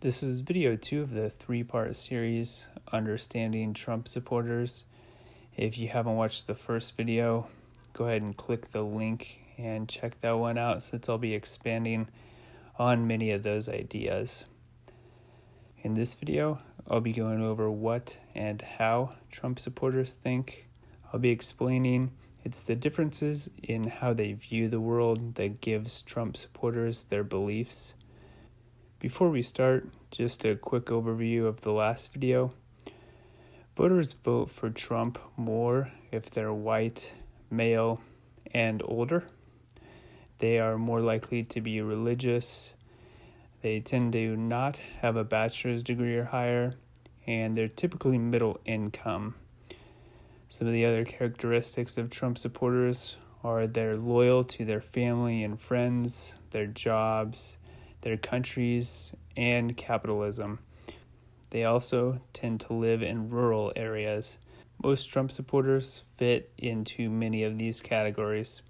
This is video 2 of the 3-part series, Understanding Trump Supporters. If you haven't watched the first video, go ahead and click the link and check that one out, since I'll be expanding on many of those ideas. In this video, I'll be going over what and how Trump supporters think. I'll be explaining it's the differences in how they view the world that gives Trump supporters their beliefs. Before we start, just a quick overview of the last video. Voters vote for Trump more if they're white, male, and older. They are more likely to be religious. They tend to not have a bachelor's degree or higher, and they're typically middle income. Some of the other characteristics of Trump supporters are they're loyal to their family and friends, their jobs, their countries, and capitalism. They also tend to live in rural areas. Most Trump supporters fit into many of these categories.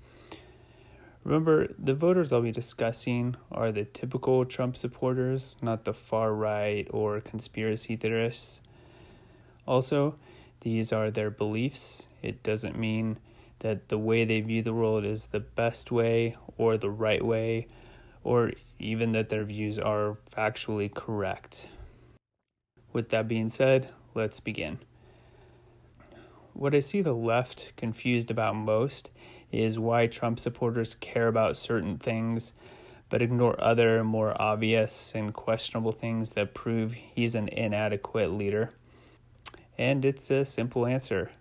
Remember, the voters I'll be discussing are the typical Trump supporters, not the far right or conspiracy theorists. Also, these are their beliefs. It doesn't mean that the way they view the world is the best way or the right way, or even that their views are factually correct. With that being said, let's begin. What I see the left confused about most is why Trump supporters care about certain things, but ignore other, more obvious and questionable things that prove he's an inadequate leader. And it's a simple answer.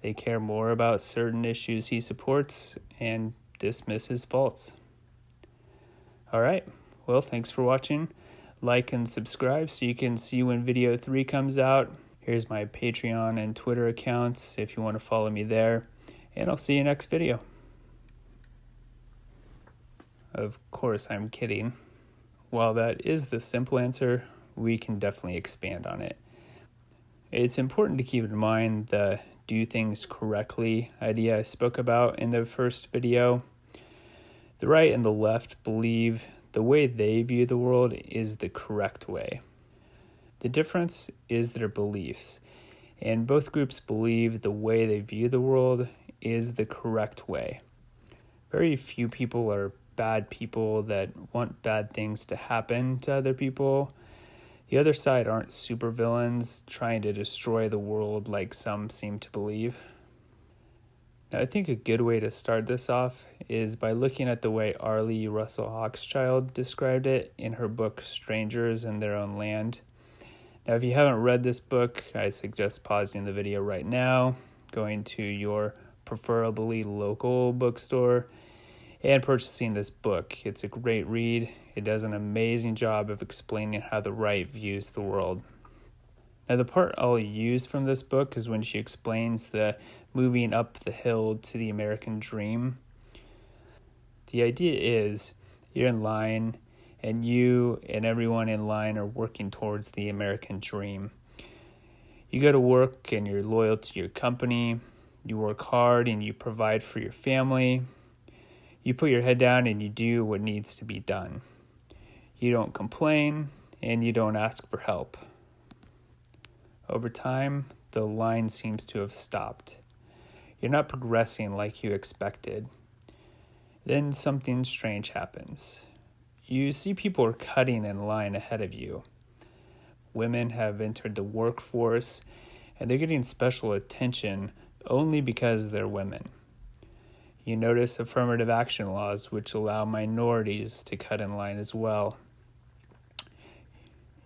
They care more about certain issues he supports and dismiss his faults. All right, well, thanks for watching. Like and subscribe so you can see when video 3 comes out. Here's my Patreon and Twitter accounts if you want to follow me there. And I'll see you next video. Of course, I'm kidding. While that is the simple answer, we can definitely expand on it. It's important to keep in mind the do things correctly idea I spoke about in the first video. The right and the left believe the way they view the world is the correct way. The difference is their beliefs, and both groups believe the way they view the world is the correct way. Very few people are bad people that want bad things to happen to other people. The other side aren't supervillains trying to destroy the world like some seem to believe. Now, I think a good way to start this off is by looking at the way ARLIE Russell Hochschild described it in her book Strangers in Their Own Land. Now, if you haven't read this book, I suggest pausing the video right now, going to your preferably local bookstore, and purchasing this book. It's a great read. It does an amazing job of explaining how the right views the world. Now, the part I'll use from this book is when she explains the moving up the hill to the American dream. The idea is you're in line, and you and everyone in line are working towards the American dream. You go to work and you're loyal to your company. You work hard and you provide for your family. You put your head down and you do what needs to be done. You don't complain and you don't ask for help. Over time, the line seems to have stopped. You're not progressing like you expected. Then something strange happens. You see people are cutting in line ahead of you. Women have entered the workforce, and they're getting special attention only because they're women. You notice affirmative action laws which allow minorities to cut in line as well.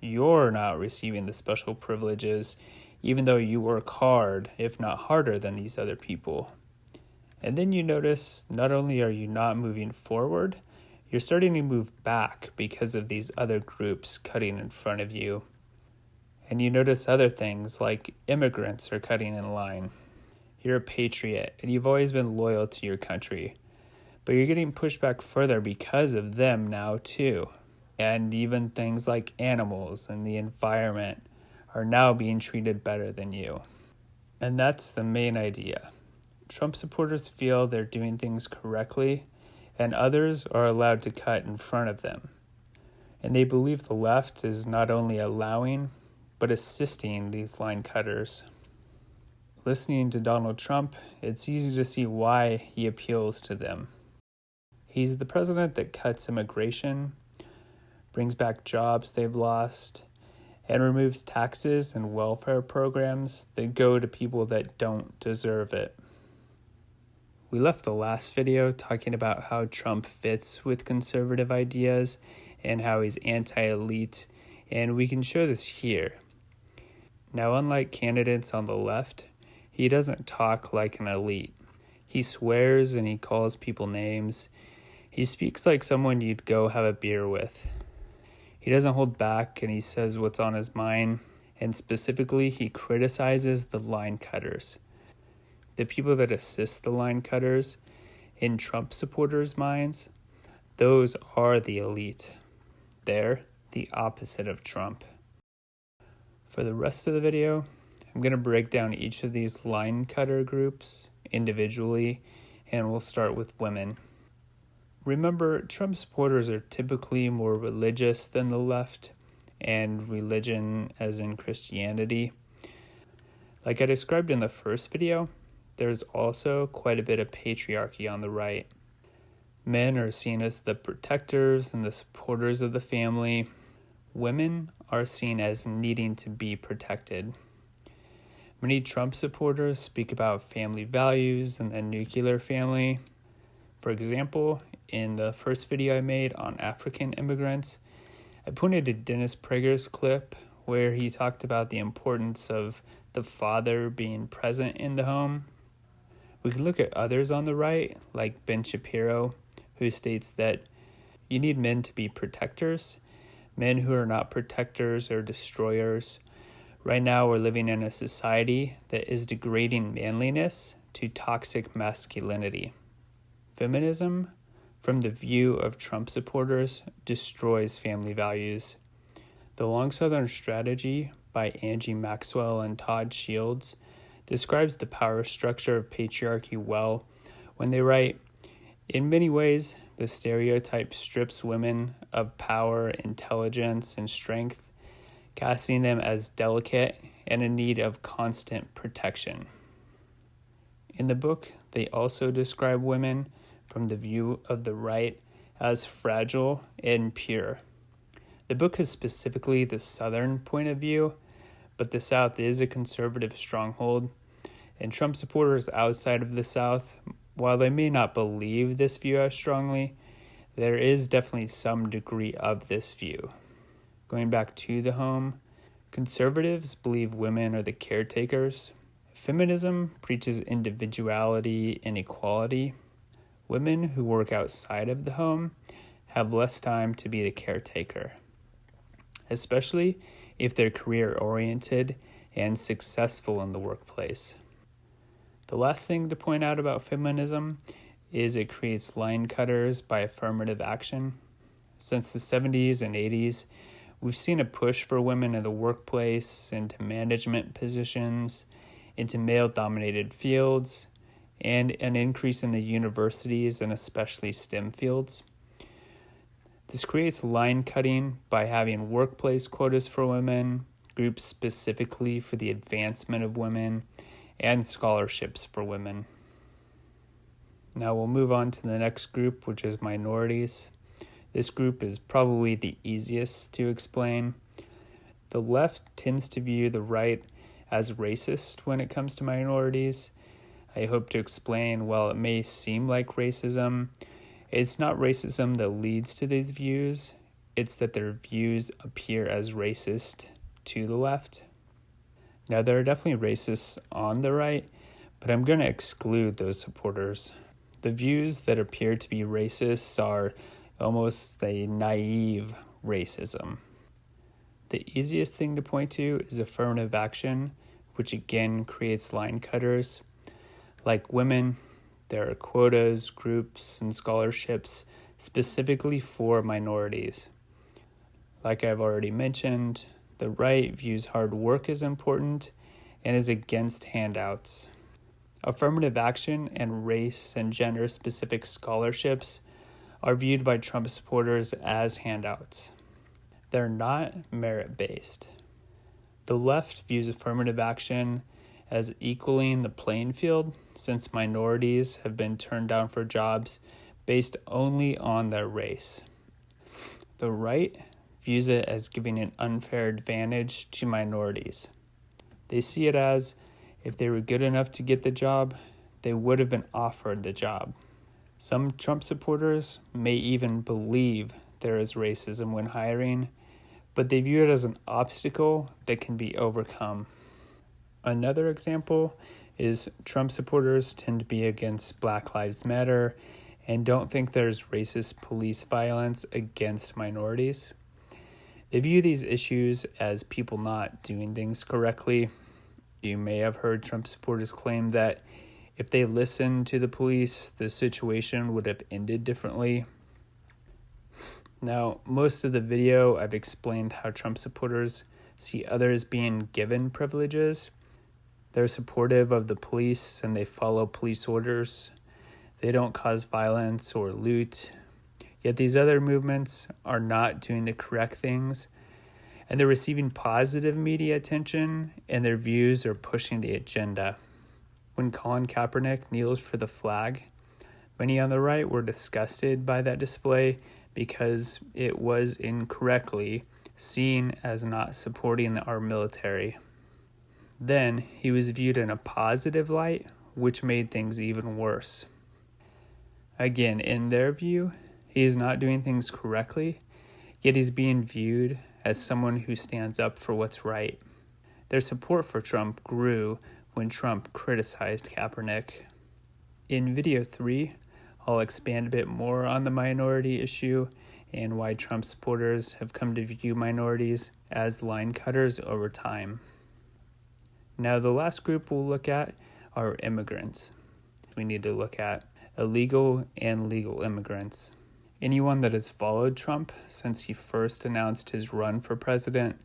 You're not receiving the special privileges, even though you work hard, if not harder than these other people. And then you notice not only are you not moving forward, you're starting to move back because of these other groups cutting in front of you. And you notice other things like immigrants are cutting in line. You're a patriot and you've always been loyal to your country, but you're getting pushed back further because of them now too. And even things like animals and the environment are now being treated better than you. And that's the main idea. Trump supporters feel they're doing things correctly, and others are allowed to cut in front of them. And they believe the left is not only allowing, but assisting these line cutters. Listening to Donald Trump, it's easy to see why he appeals to them. He's the president that cuts immigration, brings back jobs they've lost, and removes taxes and welfare programs that go to people that don't deserve it. We left the last video talking about how Trump fits with conservative ideas and how he's anti-elite, and we can show this here. Now, unlike candidates on the left, he doesn't talk like an elite. He swears and he calls people names. He speaks like someone you'd go have a beer with. He doesn't hold back and he says what's on his mind, and specifically he criticizes the line cutters. The people that assist the line cutters, in Trump supporters' minds, those are the elite. They're the opposite of Trump. For the rest of the video, I'm going to break down each of these line cutter groups individually, and we'll start with women. Remember, Trump supporters are typically more religious than the left, and religion as in Christianity. Like I described in the first video, there's also quite a bit of patriarchy on the right. Men are seen as the protectors and the supporters of the family. Women are seen as needing to be protected. Many Trump supporters speak about family values and the nuclear family. For example, in the first video I made on African immigrants, I pointed to Dennis Prager's clip where he talked about the importance of the father being present in the home. We can look at others on the right, like Ben Shapiro, who states that you need men to be protectors. Men who are not protectors are destroyers. Right now we're living in a society that is degrading manliness to toxic masculinity. Feminism, from the view of Trump supporters, destroys family values. The Long Southern Strategy by Angie Maxwell and Todd Shields describes the power structure of patriarchy well when they write, "In many ways, the stereotype strips women of power, intelligence, and strength, casting them as delicate and in need of constant protection." In the book, they also describe women from the view of the right as fragile and pure. The book is specifically the Southern point of view, but the South is a conservative stronghold, and Trump supporters outside of the South, while they may not believe this view as strongly, there is definitely some degree of this view. Going back to the home, conservatives believe women are the caretakers. Feminism preaches individuality and equality. Women who work outside of the home have less time to be the caretaker, especially if they're career-oriented and successful in the workplace. The last thing to point out about feminism is it creates line cutters by affirmative action. Since the 70s and 80s, we've seen a push for women in the workplace, into management positions, into male-dominated fields, and an increase in the universities and especially STEM fields. This creates line cutting by having workplace quotas for women, groups specifically for the advancement of women, and scholarships for women. Now we'll move on to the next group, which is minorities. This group is probably the easiest to explain. The left tends to view the right as racist when it comes to minorities. I hope to explain, while it may seem like racism, it's not racism that leads to these views, it's that their views appear as racist to the left. Now, there are definitely racists on the right, but I'm going to exclude those supporters. The views that appear to be racist are almost a naive racism. The easiest thing to point to is affirmative action, which again creates line cutters. Like women, there are quotas, groups, and scholarships specifically for minorities. Like I've already mentioned, the right views hard work as important and is against handouts. Affirmative action and race and gender-specific scholarships are viewed by Trump supporters as handouts. They're not merit-based. The left views affirmative action as equaling the playing field, since minorities have been turned down for jobs based only on their race. The right views it as giving an unfair advantage to minorities. They see it as, if they were good enough to get the job, they would have been offered the job. Some Trump supporters may even believe there is racism when hiring, but they view it as an obstacle that can be overcome. Another example is Trump supporters tend to be against Black Lives Matter and don't think there's racist police violence against minorities. They view these issues as people not doing things correctly. You may have heard Trump supporters claim that if they listened to the police, the situation would have ended differently. Now, most of the video, I've explained how Trump supporters see others being given privileges. They're supportive of the police and they follow police orders. They don't cause violence or loot. Yet these other movements are not doing the correct things, and they're receiving positive media attention, and their views are pushing the agenda. When Colin Kaepernick kneels for the flag, many on the right were disgusted by that display because it was incorrectly seen as not supporting our military. Then he was viewed in a positive light, which made things even worse. Again, in their view, he is not doing things correctly, yet he's being viewed as someone who stands up for what's right. Their support for Trump grew when Trump criticized Kaepernick. In video 3, I'll expand a bit more on the minority issue and why Trump supporters have come to view minorities as line cutters over time. Now, the last group we'll look at are immigrants. We need to look at illegal and legal immigrants. Anyone that has followed Trump since he first announced his run for president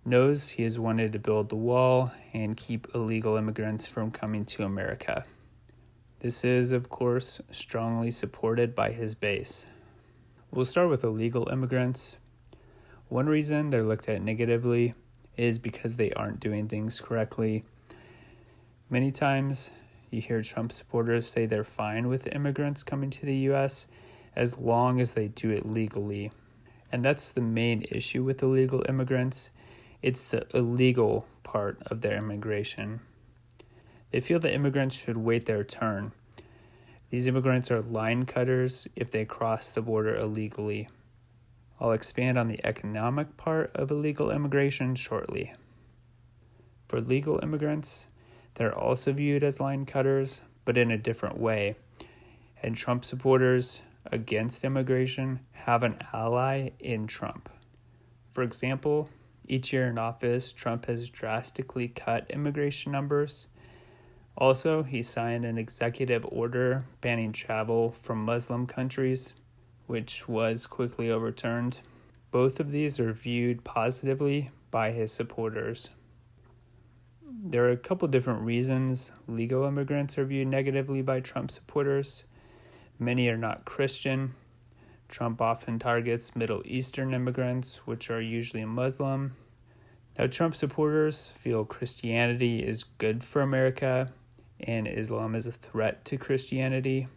knows he has wanted to build the wall and keep illegal immigrants from coming to America. This is, of course, strongly supported by his base. We'll start with illegal immigrants. One reason they're looked at negatively is because they aren't doing things correctly. Many times you hear Trump supporters say they're fine with immigrants coming to the U.S. as long as they do it legally. And that's the main issue with illegal immigrants. It's the illegal part of their immigration. They feel that immigrants should wait their turn. These immigrants are line cutters if they cross the border illegally. I'll expand on the economic part of illegal immigration shortly. For legal immigrants, they're also viewed as line cutters, but in a different way. And Trump supporters against immigration have an ally in Trump. For example, each year in office, Trump has drastically cut immigration numbers. Also, he signed an executive order banning travel from Muslim countries, which was quickly overturned. Both of these are viewed positively by his supporters. There are a couple different reasons legal immigrants are viewed negatively by Trump supporters. Many are not Christian. Trump often targets Middle Eastern immigrants, which are usually Muslim. Now, Trump supporters feel Christianity is good for America and Islam is a threat to Christianity.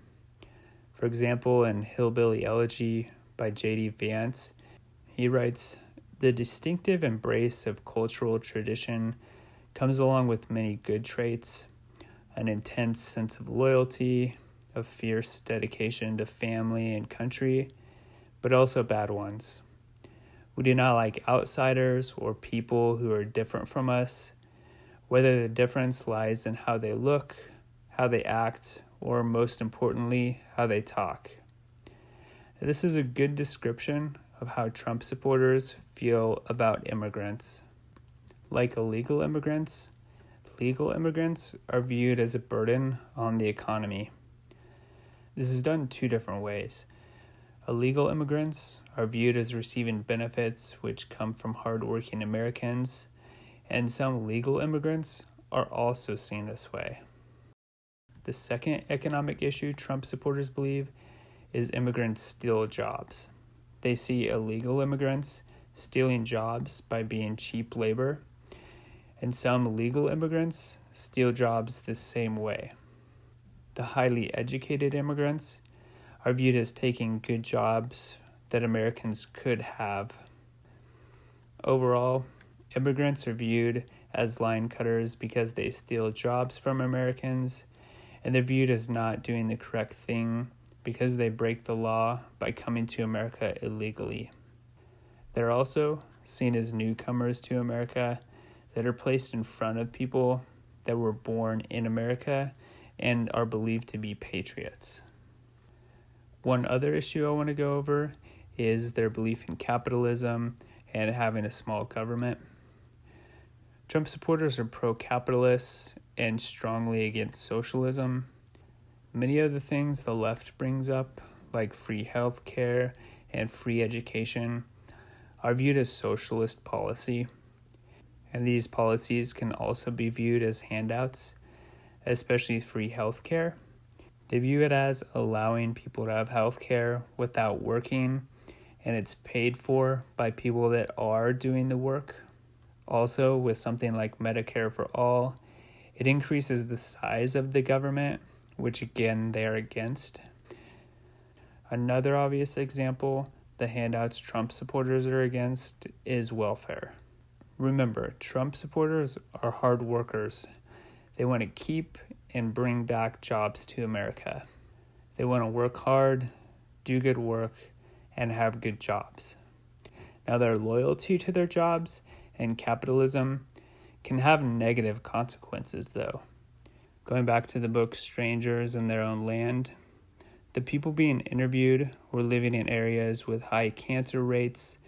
For example, in Hillbilly, Elegy by J.D. Vance, he writes, "The distinctive embrace of cultural tradition comes along with many good traits, an intense sense of loyalty, a fierce dedication to family and country, but also bad ones. We do not like outsiders or people who are different from us, whether the difference lies in how they look, how they act, or most importantly, how they talk." This is a good description of how Trump supporters feel about immigrants. Like illegal immigrants, legal immigrants are viewed as a burden on the economy. This is done two different ways. Illegal immigrants are viewed as receiving benefits which come from hardworking Americans, and some legal immigrants are also seen this way. The second economic issue Trump supporters believe is immigrants steal jobs. They see illegal immigrants stealing jobs by being cheap labor, and some legal immigrants steal jobs the same way. The highly educated immigrants are viewed as taking good jobs that Americans could have. Overall, immigrants are viewed as line cutters because they steal jobs from Americans, and they're viewed as not doing the correct thing because they break the law by coming to America illegally. They're also seen as newcomers to America that are placed in front of people that were born in America and are believed to be patriots. One other issue I want to go over is their belief in capitalism and having a small government. Trump supporters are pro-capitalist and strongly against socialism. Many of the things the left brings up, like free health care and free education, are viewed as socialist policy. And these policies can also be viewed as handouts, especially free health care. They view it as allowing people to have health care without working, and it's paid for by people that are doing the work. Also, with something like Medicare for all, it increases the size of the government, which again they are against. Another obvious example the handouts Trump supporters are against is welfare. Remember, Trump supporters are hard workers. They want to keep and bring back jobs to America. They want to work hard, do good work, and have good jobs. Now, their loyalty to their jobs and capitalism can have negative consequences, though. Going back to the book Strangers in Their Own Land, the people being interviewed were living in areas with high cancer rates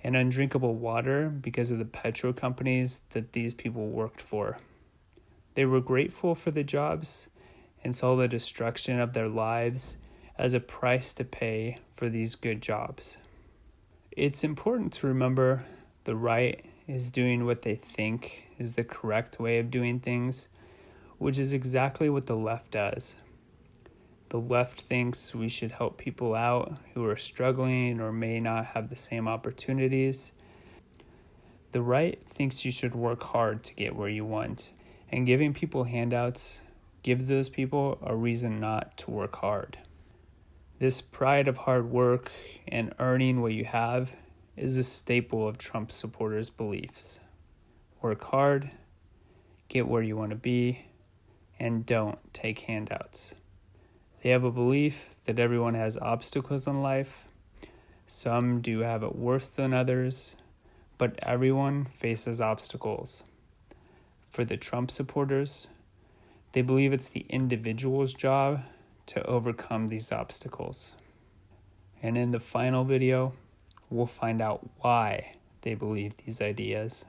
and undrinkable water because of the petro companies that these people worked for. They were grateful for the jobs and saw the destruction of their lives as a price to pay for these good jobs. It's important to remember the right is doing what they think is the correct way of doing things, which is exactly what the left does. The left thinks we should help people out who are struggling or may not have the same opportunities. The right thinks you should work hard to get where you want, and giving people handouts gives those people a reason not to work hard. This pride of hard work and earning what you have is a staple of Trump supporters' beliefs. Work hard, get where you want to be, and don't take handouts. They have a belief that everyone has obstacles in life. Some do have it worse than others, but everyone faces obstacles. For the Trump supporters, they believe it's the individual's job to overcome these obstacles. And in the final video, we'll find out why they believe these ideas.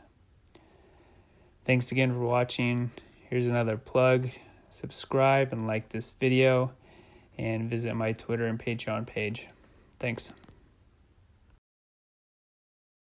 Thanks again for watching. Here's another plug. Subscribe and like this video, and visit my Twitter and Patreon page. Thanks.